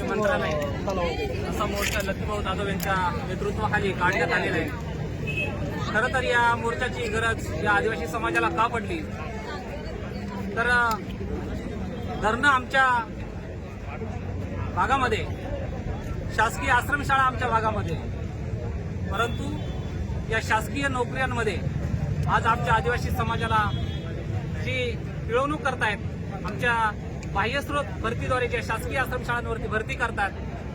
मंत्रालय असा मोर्चा लक्ष्मीभाऊ जाधव यांच्या नेतृत्वाखाली काढण्यात आलेला आहे. खरं तर या मोर्चाची गरज या आदिवासी समाजाला का पडली तर धरणं आमच्या भागामध्ये, शासकीय आश्रमशाळा आमच्या भागामध्ये, परंतु या शासकीय नोकऱ्यांमध्ये आज आमच्या आदिवासी समाजाला जी पिळवणूक करतायत, आमच्या बाह्यस्रोत भरतीद्वारे ज्या शासकीय आश्रमशाळांवरती भरती करतात,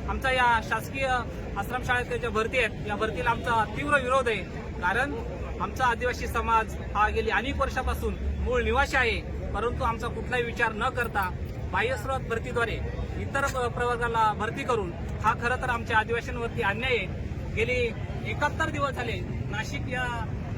आमचा या शासकीय आश्रमशाळेत ज्या भरती आहेत या भरतीला आमचा तीव्र विरोध आहे. कारण आमचा आदिवासी समाज हा गेली अनेक वर्षापासून मूळ निवासी आहे, परंतु आमचा कुठलाही विचार न करता बाह्यस्रोत भरतीद्वारे इतर प्रवर्गाला भरती करून हा खरं तर आमच्या आदिवासींवरती अन्याय आहे. गेली 71 दिवस झाले नाशिक या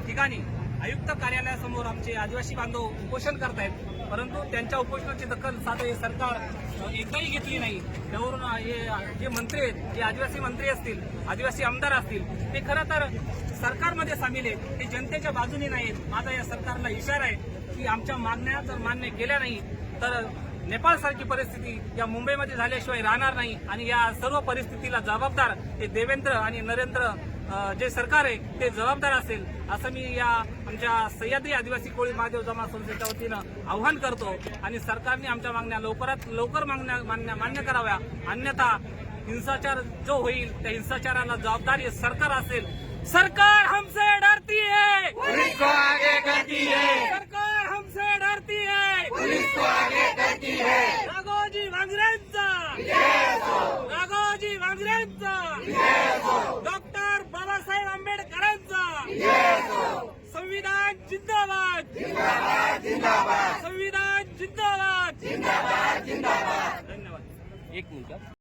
ठिकाणी आयुक्त कार्यालयासमोर आमचे आदिवासी बांधव उपोषण करतायत, परंतु त्यांच्या उपोषणाची दखल साधं हे सरकार एकदाही घेतली नाही. त्यावरून हे जे मंत्री आहेत, जे आदिवासी मंत्री असतील, आदिवासी आमदार असतील, ते खरं तर सरकारमध्ये सामील आहेत, ते जनतेच्या बाजूने नाहीत. माझा या सरकारला इशारा आहे की आमच्या मागण्या जर मान्य केल्या नाही तर नेपाळसारखी परिस्थिती या मुंबईमध्ये झाल्याशिवाय राहणार नाही आणि या सर्व परिस्थितीला जबाबदार हे देवेंद्र आणि नरेंद्र जे सरकार आहे ते जबाबदार असेल, असं मी या आमच्या सह्याद्री आदिवासी कोळी महादेव जमा संस्थेच्या वतीनं आव्हान करतो. आणि सरकारने आमच्या मागण्या लवकरात लवकर मान्य कराव्या, अन्यथा हिंसाचार जो होईल त्या हिंसाचाराला जबाबदार हे सरकार असेल. सरकार हमसे डरती है, पुलिस को आगे करती है, सरकार हमसे डरती है, पुलिस को आगे करती है. राघोजी भांगरेंचा, राघोजी भांगरेंचा, डॉक्टर बाबासाहेब आंबेडकरांचा संविधान जिंदाबाद, जिंदाबाद, संविधान जिंदाबाद. जिंदाबाद, जिंदाबाद. धन्यवाद. एक मिनिट.